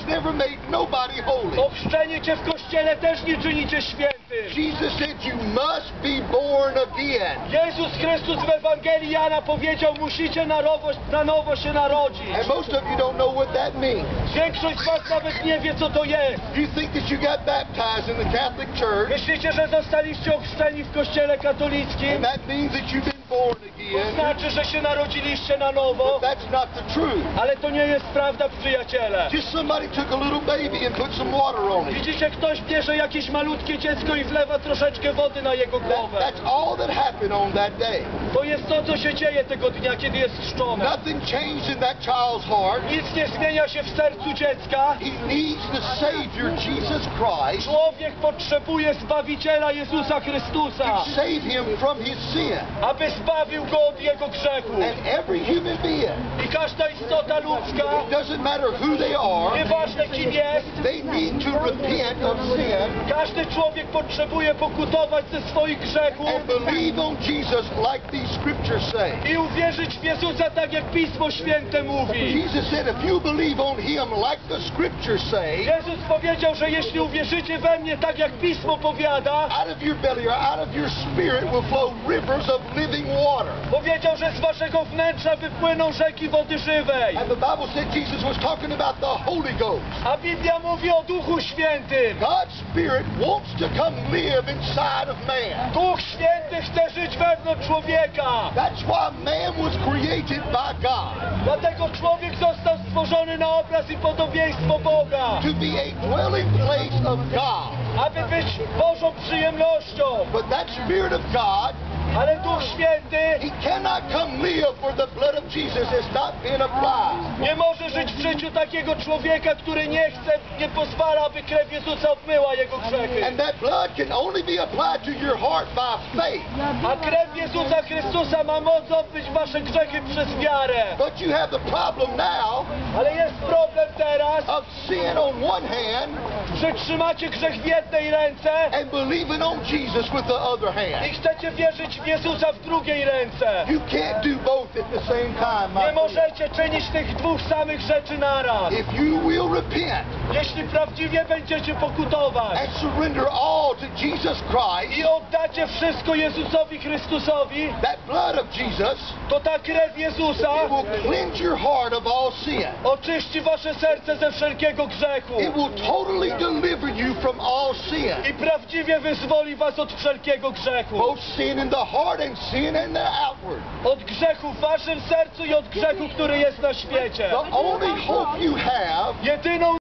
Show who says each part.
Speaker 1: never made nobody holy.
Speaker 2: Ochrzczenie cię w kościele też nie czyni cię świętym.
Speaker 1: Jesus said you must be born again.
Speaker 2: Jezus Chrystus w Ewangelii Jana powiedział, musicie na nowo się narodzić.
Speaker 1: And most of you don't know what that means.
Speaker 2: Większość z was nawet nie wie, co to jest.
Speaker 1: You think that you got baptized in the Catholic Church,
Speaker 2: Myślicie, że zostaliście ochrzczeni w kościele katolickim?
Speaker 1: and that means that you've been born
Speaker 2: To
Speaker 1: again.
Speaker 2: znaczy, że się narodziliście na nowo?
Speaker 1: But that's not the truth.
Speaker 2: Ale to nie jest prawda, przyjaciele.
Speaker 1: Just somebody took a little baby and put some water on it.
Speaker 2: Widzicie, ktoś bierze jakieś malutkie dziecko i wlewa troszeczkę wody na jego głowę.
Speaker 1: That's all that happened on that day.
Speaker 2: To jest to, co się dzieje tego dnia, kiedy jest chrzczone.
Speaker 1: Nothing changed in that child's heart.
Speaker 2: Nic nie zmienia się w sercu dziecka.
Speaker 1: He needs the Savior, Jesus Christ,
Speaker 2: Człowiek potrzebuje Zbawiciela Jezusa Chrystusa,
Speaker 1: to save him from his sin.
Speaker 2: aby zbawił go od jego grzechu.
Speaker 1: And every human being,
Speaker 2: I każda istota ludzka,
Speaker 1: it doesn't matter who they are,
Speaker 2: nieważne kim jest,
Speaker 1: they need to repent of sin
Speaker 2: każdy człowiek potrzebuje pokutować ze swoich grzechów
Speaker 1: and believe on Jesus like these scriptures say.
Speaker 2: i uwierzyć w Jezusa tak, jak Pismo Święte mówi.
Speaker 1: Jesus said, if you believe on him like the scriptures say,
Speaker 2: Jezus powiedział, że jeśli uwierzycie we mnie tak, jak Pismo powiada,
Speaker 1: out of your belly or out of your spirit will flow rivers of living water.
Speaker 2: powiedział, że z waszego wnętrza wypłyną rzeki wody żywej.
Speaker 1: And the Bible said Jesus was talking about the Holy Ghost.
Speaker 2: A Biblia mówi o Duchu Świętym.
Speaker 1: God's Spirit wants to come live inside of man.
Speaker 2: Duch Święty chce żyć wewnątrz człowieka.
Speaker 1: That's why man was created by God,
Speaker 2: Dlatego człowiek został stworzony na obraz i podobieństwo Boga,
Speaker 1: to be a dwelling place of God.
Speaker 2: aby być Bożą przyjemnością.
Speaker 1: But that Spirit of God,
Speaker 2: Ale Duch Święty
Speaker 1: he cannot come live where the blood of Jesus has not been applied.
Speaker 2: nie może żyć w życiu takiego człowieka, który nie pozwala, aby krew Jezusa obmyła jego grzechy.
Speaker 1: And that blood can only be applied to your heart by faith.
Speaker 2: A krew Jezusa Chrystusa ma moc obmyć wasze grzechy przez wiarę.
Speaker 1: But you have the problem now
Speaker 2: Ale jest problem teraz,
Speaker 1: of sin on one hand
Speaker 2: że trzymacie grzech w jednej ręce
Speaker 1: and believing on Jesus with the other
Speaker 2: i
Speaker 1: hand.
Speaker 2: chcecie wierzyć w Jezusa w drugiej ręce.
Speaker 1: You can't do both at the same time, my
Speaker 2: Nie
Speaker 1: friend.
Speaker 2: możecie czynić tych dwóch samych rzeczy naraz.
Speaker 1: If you will repent
Speaker 2: Jeśli prawdziwie będziecie pokutować
Speaker 1: and surrender all to Jesus Christ,
Speaker 2: i oddacie wszystko Jezusowi Chrystusowi,
Speaker 1: that blood of Jesus,
Speaker 2: to ta krew Jezusa
Speaker 1: it will cleanse your heart of all sin.
Speaker 2: oczyści wasze serce ze wszelkiego grzechu
Speaker 1: It will totally deliver you from all sin.
Speaker 2: i prawdziwie wyzwoli was od wszelkiego grzechu.
Speaker 1: Both sin in the heart and sin in the outward.
Speaker 2: Od grzechu w waszym sercu i od grzechu, który jest na świecie.
Speaker 1: The only hope you have
Speaker 2: Jedyną